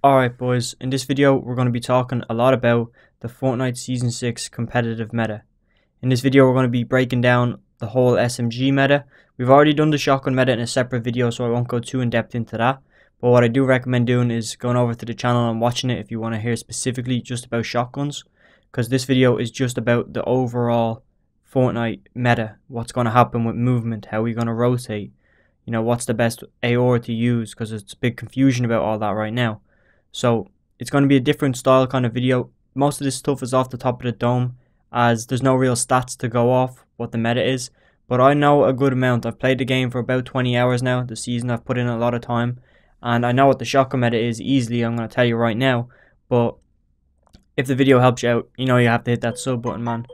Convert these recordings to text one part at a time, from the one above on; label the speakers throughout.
Speaker 1: Alright boys, in this video we're going to be talking a lot about the Fortnite Season 6 competitive meta. In this video we're going to be breaking down the whole SMG meta. We've already done the shotgun meta in a separate video, so I won't go too in depth into that. But what I do recommend doing is going over to the channel and watching it if you want to hear specifically just about shotguns. Because this video is just about the overall Fortnite meta. What's going to happen with movement, how we're going to rotate. You know, what's the best AOR to use, because it's a big confusion about all that right now. So it's going to be a different style kind of video. Most of this stuff is off the top of the dome, as there's no real stats to go off what the meta is. But I know a good amount. I've played the game for about 20 hours now. The season I've put in a lot of time. And I know what the shotgun meta is easily. I'm going to tell you right now. But if the video helps you out, you know you have to hit that sub button, man.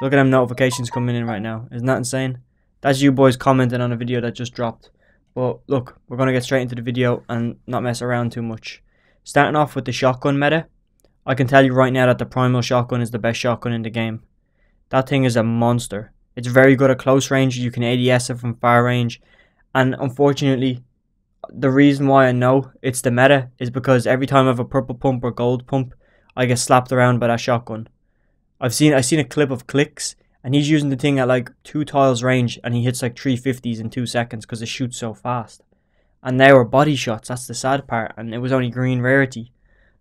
Speaker 1: Look at them notifications coming in right now. Isn't that insane? That's you boys commenting on a video that just dropped. But look, we're going to get straight into the video and not mess around too much. Starting off with the shotgun meta, I can tell you right now that the primal shotgun is the best shotgun in the game. That thing is a monster. It's very good at close range. You can ADS it from far range. And unfortunately, the reason why I know it's the meta is because every time I have a purple pump or gold pump, I get slapped around by that shotgun. I've seen a clip of Clicks, and he's using the thing at like 2 tiles range, and he hits like 350s in 2 seconds because it shoots so fast. And they were body shots, that's the sad part, and it was only green rarity.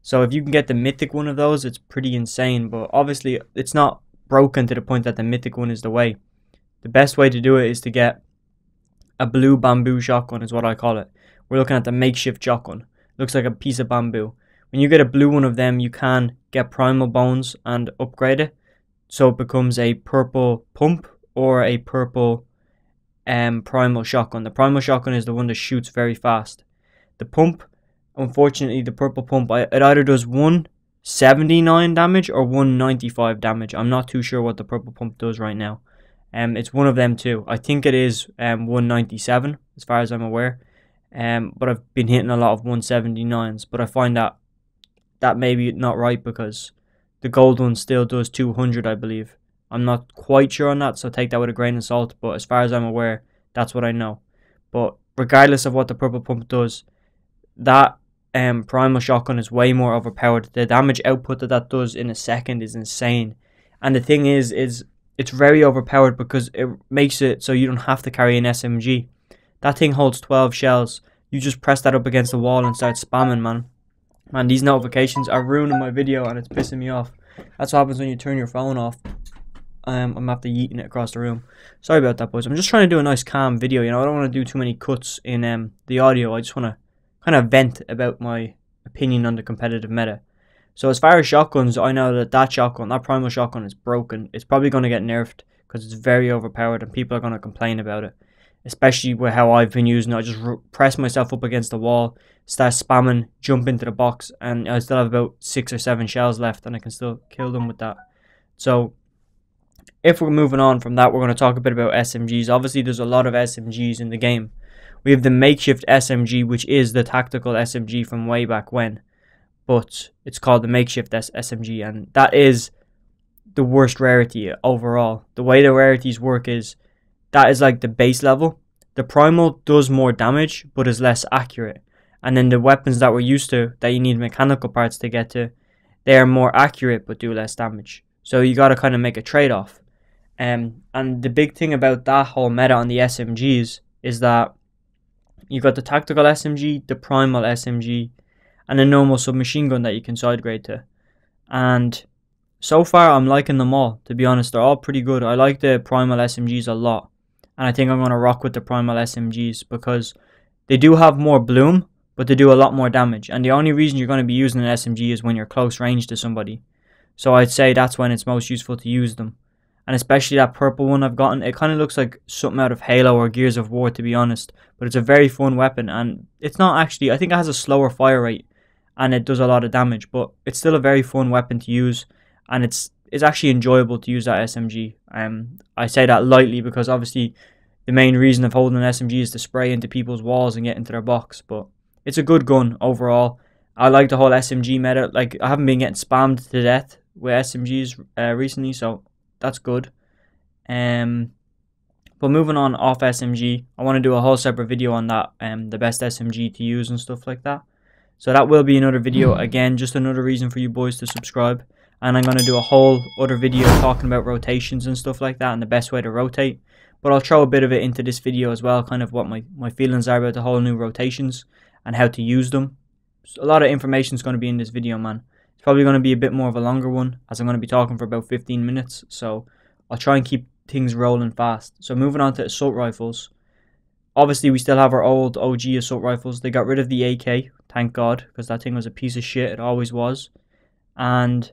Speaker 1: So if you can get the mythic one of those, it's pretty insane, but obviously it's not broken to the point that the mythic one is the way. The best way to do it is to get a blue bamboo shotgun, is what I call it. We're looking at the makeshift shotgun. Looks like a piece of bamboo. When you get a blue one of them, you can get primal bones and upgrade it, so it becomes a purple pump or a purple primal shotgun. The primal shotgun is the one that shoots very fast. The pump, unfortunately, the purple pump, it either does 179 damage or 195 damage. I'm not too sure what the purple pump does right now. It's one of them too. I think it is 197 as far as I'm aware. But I've been hitting a lot of 179s. But I find that maybe not right, because the gold one still does 200, I believe. I'm not quite sure on that, so take that with a grain of salt. But as far as I'm aware, that's what I know. But regardless of what the purple pump does, that primal shotgun is way more overpowered. The damage output that does in a second is insane. And the thing is it's very overpowered because it makes it so you don't have to carry an SMG. That thing holds 12 shells. You just press that up against the wall and start spamming, man. Man, these notifications are ruining my video and it's pissing me off. That's what happens when you turn your phone off. I'm after yeeting it across the room. Sorry about that, boys. I'm just trying to do a nice calm video. You know, I don't want to do too many cuts in the audio. I just want to kind of vent about my opinion on the competitive meta. So as far as shotguns, I know that shotgun, that primal shotgun, is broken. It's probably going to get nerfed because it's very overpowered and people are going to complain about it. Especially with how I've been using it. I just press myself up against the wall, start spamming, jump into the box, and I still have about 6 or 7 shells left and I can still kill them with that. So if we're moving on from that, we're going to talk a bit about SMGs. Obviously, there's a lot of SMGs in the game. We have the makeshift SMG, which is the tactical SMG from way back when. But it's called the makeshift SMG, and that is the worst rarity overall. The way the rarities work is, that is like the base level. The primal does more damage, but is less accurate. And then the weapons that we're used to, that you need mechanical parts to get to, they are more accurate, but do less damage. So you got to kind of make a trade-off. And the big thing about that whole meta on the SMGs is that you got the tactical SMG, the primal SMG, and a normal submachine gun that you can side grade to. And so far I'm liking them all, to be honest. They're all pretty good. I like the primal SMGs a lot. And I think I'm going to rock with the primal SMGs because they do have more bloom, but they do a lot more damage. And the only reason you're going to be using an SMG is when you're close range to somebody. So I'd say that's when it's most useful to use them. And especially that purple one I've gotten, it kind of looks like something out of Halo or Gears of War, to be honest. But it's a very fun weapon, and it's not actually, I think it has a slower fire rate, and it does a lot of damage. But it's still a very fun weapon to use, and it's actually enjoyable to use that SMG. I say that lightly because obviously the main reason of holding an SMG is to spray into people's walls and get into their box. But it's a good gun overall. I like the whole SMG meta. Like, I haven't been getting spammed to death with SMGs recently, so that's good. But moving on off SMG, I want to do a whole separate video on that, the best SMG to use and stuff like that. So that will be another video. Again, just another reason for you boys to subscribe. And I'm going to do a whole other video talking about rotations and stuff like that and the best way to rotate. But I'll throw a bit of it into this video as well, kind of what my feelings are about the whole new rotations and how to use them. So a lot of information is going to be in this video, man. It's probably going to be a bit more of a longer one, as I'm going to be talking for about 15 minutes. So I'll try and keep things rolling fast. So moving on to assault rifles. Obviously, we still have our old OG assault rifles. They got rid of the AK, thank God, because that thing was a piece of shit. It always was. And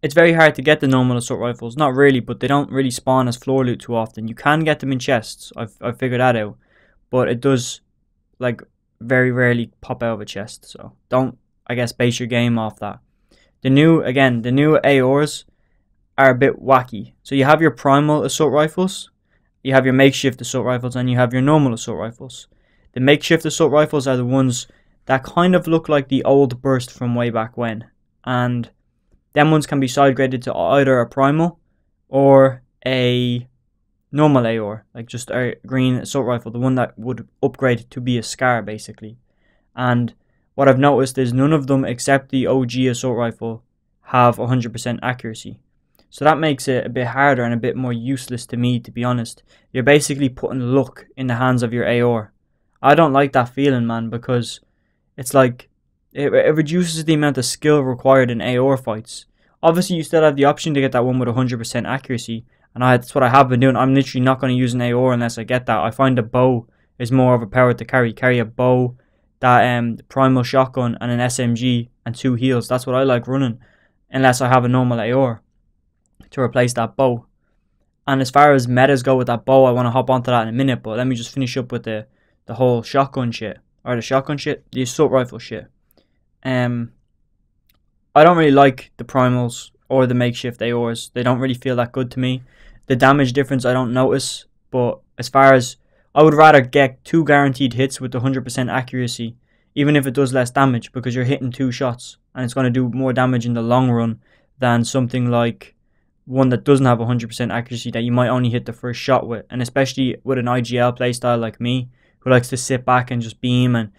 Speaker 1: it's very hard to get the normal assault rifles. Not really, but they don't really spawn as floor loot too often. You can get them in chests. I've figured that out. But it does, like, very rarely pop out of a chest. So don't, I guess, base your game off that. The new AORs are a bit wacky. So you have your primal assault rifles, you have your makeshift assault rifles, and you have your normal assault rifles. The makeshift assault rifles are the ones that kind of look like the old burst from way back when. And them ones can be side graded to either a primal or a normal AOR, like just a green assault rifle, the one that would upgrade to be a SCAR basically. And what I've noticed is none of them except the OG assault rifle have 100% accuracy. So that makes it a bit harder and a bit more useless to me, to be honest. You're basically putting luck in the hands of your AOR. I don't like that feeling, man, because it's like it reduces the amount of skill required in AOR fights. Obviously, you still have the option to get that one with 100% accuracy, and that's what I have been doing. I'm literally not going to use an AOR unless I get that. I find a bow is more overpowered to carry. Carry a bow, that primal shotgun, and an SMG, and 2 heals. That's what I like running, unless I have a normal AOR to replace that bow. And as far as metas go with that bow, I want to hop onto that in a minute, but let me just finish up with the whole shotgun shit. Or the assault rifle shit. I don't really like the primals or the makeshift AORs. They don't really feel that good to me. The damage difference I don't notice, but as far as, I would rather get 2 guaranteed hits with 100% accuracy, even if it does less damage, because you're hitting 2 shots and it's going to do more damage in the long run than something like one that doesn't have 100% accuracy that you might only hit the first shot with. And especially with an IGL playstyle like me, who likes to sit back and just beam and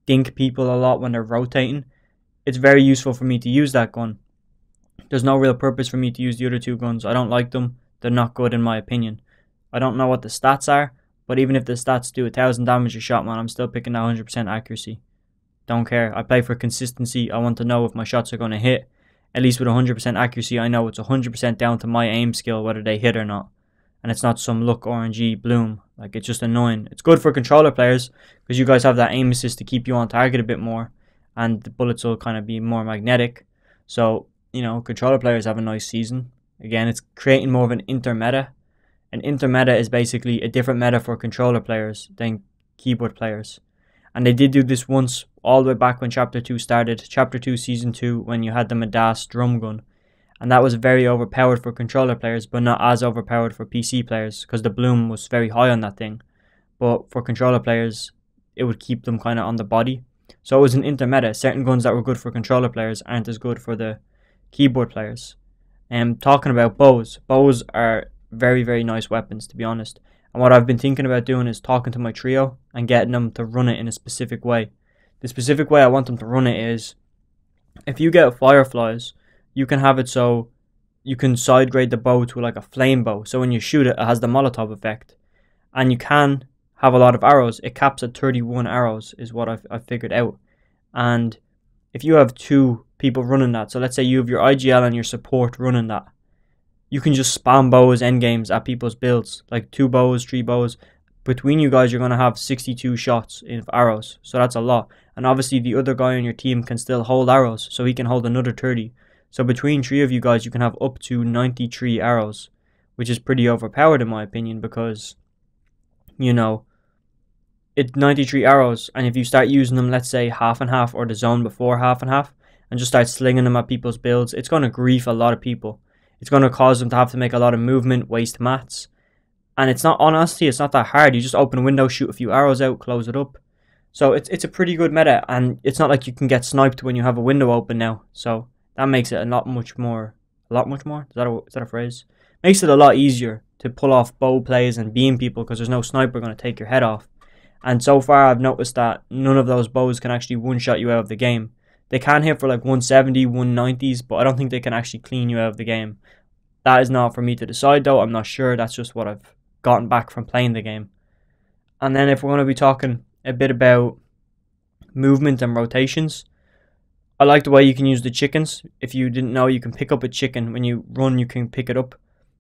Speaker 1: dink people a lot when they're rotating, it's very useful for me to use that gun. There's no real purpose for me to use the other 2 guns. I don't like them. They're not good in my opinion. I don't know what the stats are, but even if the stats do 1,000 damage a shot, man, I'm still picking that 100% accuracy. Don't care. I play for consistency. I want to know if my shots are going to hit. At least with 100% accuracy, I know it's 100% down to my aim skill, whether they hit or not. And it's not some luck RNG bloom. Like, it's just annoying. It's good for controller players, because you guys have that aim assist to keep you on target a bit more. And the bullets will kind of be more magnetic. So, you know, controller players have a nice season. Again, it's creating more of an intermeta. An intermeta is basically a different meta for controller players than keyboard players. And they did do this once, all the way back when Chapter 2 started. Chapter 2, Season 2, when you had the Midas drum gun. And that was very overpowered for controller players, but not as overpowered for PC players, because the bloom was very high on that thing. But for controller players, it would keep them kind of on the body. So it was an intermeta. Certain guns that were good for controller players aren't as good for the keyboard players. Talking about bows. Bows are very, very nice weapons, to be honest. And what I've been thinking about doing is talking to my trio and getting them to run it in a specific way. The specific way I want them to run it is, if you get fireflies, you can have it so you can side grade the bow to like a flame bow. So when you shoot it, it has the Molotov effect. And you can have a lot of arrows. It caps at 31 arrows is what I've figured out. And if you have 2 people running that, so let's say you have your IGL and your support running that, you can just spam bows endgames at people's builds, like 2 bows, 3 bows. Between you guys, you're going to have 62 shots of arrows, so that's a lot. And obviously the other guy on your team can still hold arrows, so he can hold another 30. So between 3 of you guys, you can have up to 93 arrows, which is pretty overpowered in my opinion, because, you know, it's 93 arrows, and if you start using them, let's say half and half, or the zone before half and half, and just start slinging them at people's builds, it's going to grief a lot of people. It's going to cause them to have to make a lot of movement, waste mats. And it's not, honestly, it's not that hard. You just open a window, shoot a few arrows out, close it up. So it's a pretty good meta, and it's not like you can get sniped when you have a window open now. So that makes it a lot much more? Is that a phrase? Makes it a lot easier to pull off bow plays and beam people, because there's no sniper going to take your head off. And so far I've noticed that none of those bows can actually one-shot you out of the game. They can hit for like 170, 190s, but I don't think they can actually clean you out of the game. That is not for me to decide though, I'm not sure, that's just what I've gotten back from playing the game. And then if we're going to be talking a bit about movement and rotations, I like the way you can use the chickens. If you didn't know, you can pick up a chicken. When you run, you can pick it up.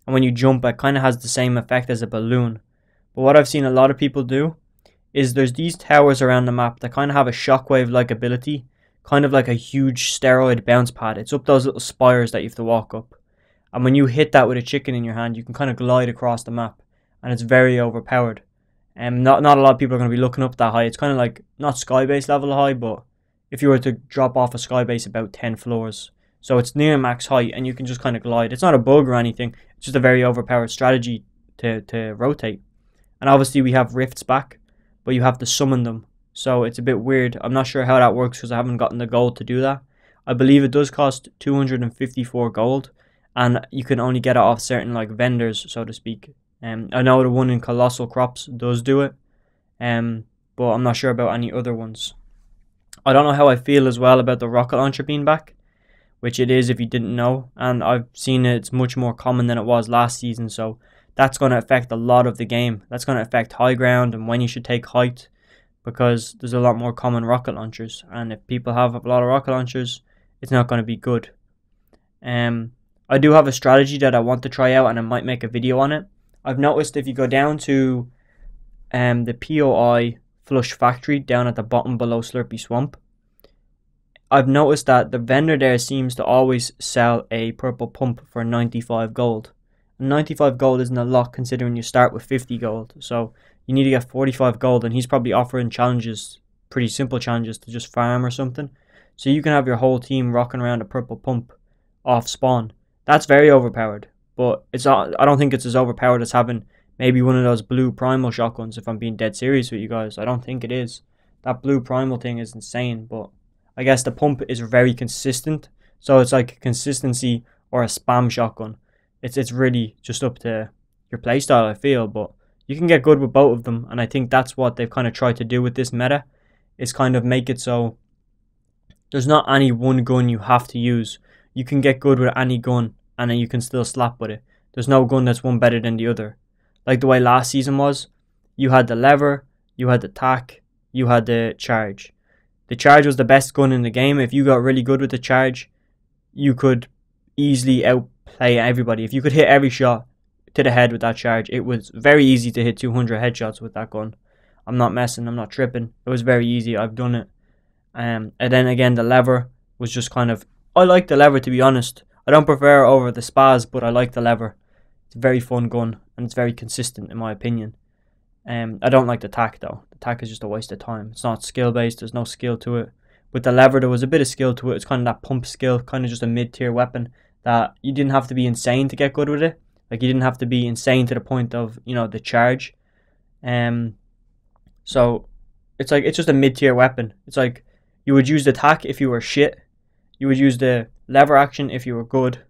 Speaker 1: And when you jump, it kind of has the same effect as a balloon. But what I've seen a lot of people do is there's these towers around the map that kind of have a shockwave-like ability, kind of like a huge steroid bounce pad. It's up those little spires that you have to walk up. And when you hit that with a chicken in your hand, you can kind of glide across the map. And it's very overpowered. Not a lot of people are going to be looking up that high. It's kind of like, not skybase level high, but if you were to drop off a skybase about 10 floors. So it's near max height and you can just kind of glide. It's not a bug or anything. It's just a very overpowered strategy to rotate. And obviously we have rifts back, but you have to summon them. So it's a bit weird. I'm not sure how that works because I haven't gotten the gold to do that. I believe it does cost 254 gold. And you can only get it off certain like vendors, so to speak. I know the one in Colossal Crops does do it. But I'm not sure about any other ones. I don't know how I feel as well about the rocket launcher being back, which it is if you didn't know, and I've seen it's much more common than it was last season, so that's going to affect a lot of the game. That's going to affect high ground and when you should take height, because there's a lot more common rocket launchers, and if people have a lot of rocket launchers, it's not going to be good. I do have a strategy that I want to try out and I might make a video on it. I've noticed if you go down to the POI Flush Factory down at the bottom below Slurpy Swamp, I've noticed that the vendor there seems to always sell a purple pump for 95 gold. And 95 gold isn't a lot considering you start with 50 gold. So you need to get 45 gold, and he's probably offering challenges, pretty simple challenges to just farm or something. So you can have your whole team rocking around a purple pump off spawn. That's very overpowered, but it's not, I don't think it's as overpowered as having maybe one of those blue primal shotguns, if I'm being dead serious with you guys. I don't think it is. That blue primal thing is insane, but I guess the pump is very consistent. So it's like consistency or a spam shotgun. It's really just up to your playstyle, I feel, but you can get good with both of them, and I think that's what they've kind of tried to do with this meta, is kind of make it so there's not any one gun you have to use. You can get good with any gun, and then you can still slap with it. There's no gun that's one better than the other. Like the way last season was, you had the lever, you had the tack, you had the charge. The charge was the best gun in the game. If you got really good with the charge, you could easily outplay everybody. If you could hit every shot to the head with that charge, it was very easy to hit 200 headshots with that gun. I'm not messing, I'm not tripping. It was very easy, I've done it. And then again, the lever was just kind of, I like the lever, to be honest. I don't prefer it over the spaz, but I like the lever. It's a very fun gun, and it's very consistent in my opinion. I don't like the tack though. The tack is just a waste of time. It's not skill based, there's no skill to it. With the lever, there was a bit of skill to it. It's kind of that pump skill, kind of just a mid-tier weapon that you didn't have to be insane to get good with it. Like, you didn't have to be insane to the point of, you know, the charge. So it's like, it's just a mid-tier weapon. It's like you would use the tack if you were shit. You would use the lever action if you were good.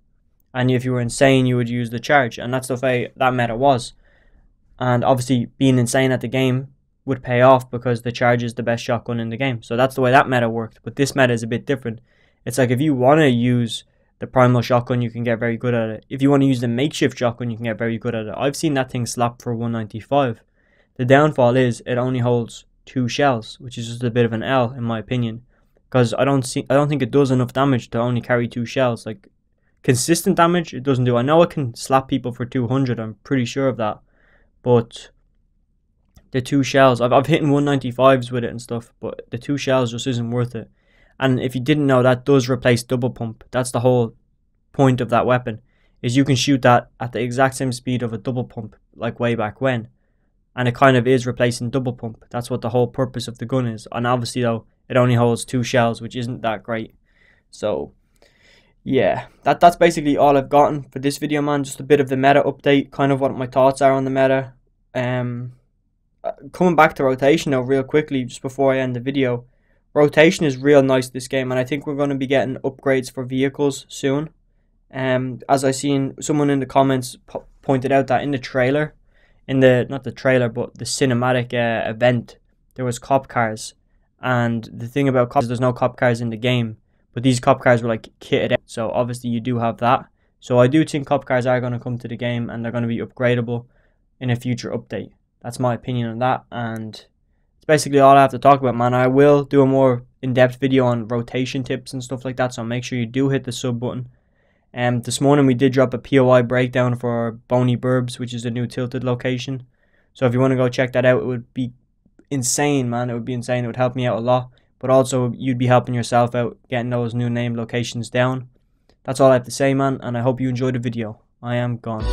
Speaker 1: And if you were insane, you would use the charge. And that's the way that meta was. And obviously, being insane at the game would pay off because the charge is the best shotgun in the game. So that's the way that meta worked. But this meta is a bit different. It's like if you want to use the primal shotgun, you can get very good at it. If you want to use the makeshift shotgun, you can get very good at it. I've seen that thing slap for 195. The downfall is it only holds 2 shells, which is just a bit of an L in my opinion. Because I don't think it does enough damage to only carry 2 shells. Like, consistent damage, it doesn't do. I know it can slap people for 200, I'm pretty sure of that. But the 2 shells, I've hit 195s with it and stuff, but the 2 shells just isn't worth it. And if you didn't know, that does replace double pump. That's the whole point of that weapon, is you can shoot that at the exact same speed of a double pump, like way back when. And it kind of is replacing double pump. That's what the whole purpose of the gun is. And obviously though, it only holds 2 shells, which isn't that great. So yeah, that's basically all I've gotten for this video, man. Just a bit of the meta update, kind of what my thoughts are on the meta. Coming back to rotation though, real quickly, just before I end the video. Rotation is real nice this game, and I think we're going to be getting upgrades for vehicles soon. As I seen someone in the comments pointed out that in the trailer, not the trailer, but the cinematic event, there was cop cars. And the thing about cops is there's no cop cars in the game, but these cop cars were like kitted out. So obviously you do have that. So I do think cop cars are going to come to the game, and they're going to be upgradable in a future update. That's my opinion on that, and it's basically all I have to talk about, man. I will do a more in-depth video on rotation tips and stuff like that, so make sure you do hit the sub button. This morning we did drop a POI breakdown for Boney Burbs, which is the new tilted location. So if you want to go check that out, it would be insane, man. It would be insane. It would help me out a lot, but also you'd be helping yourself out getting those new name locations down. That's all I have to say, man, and I hope you enjoyed the video. I am gone.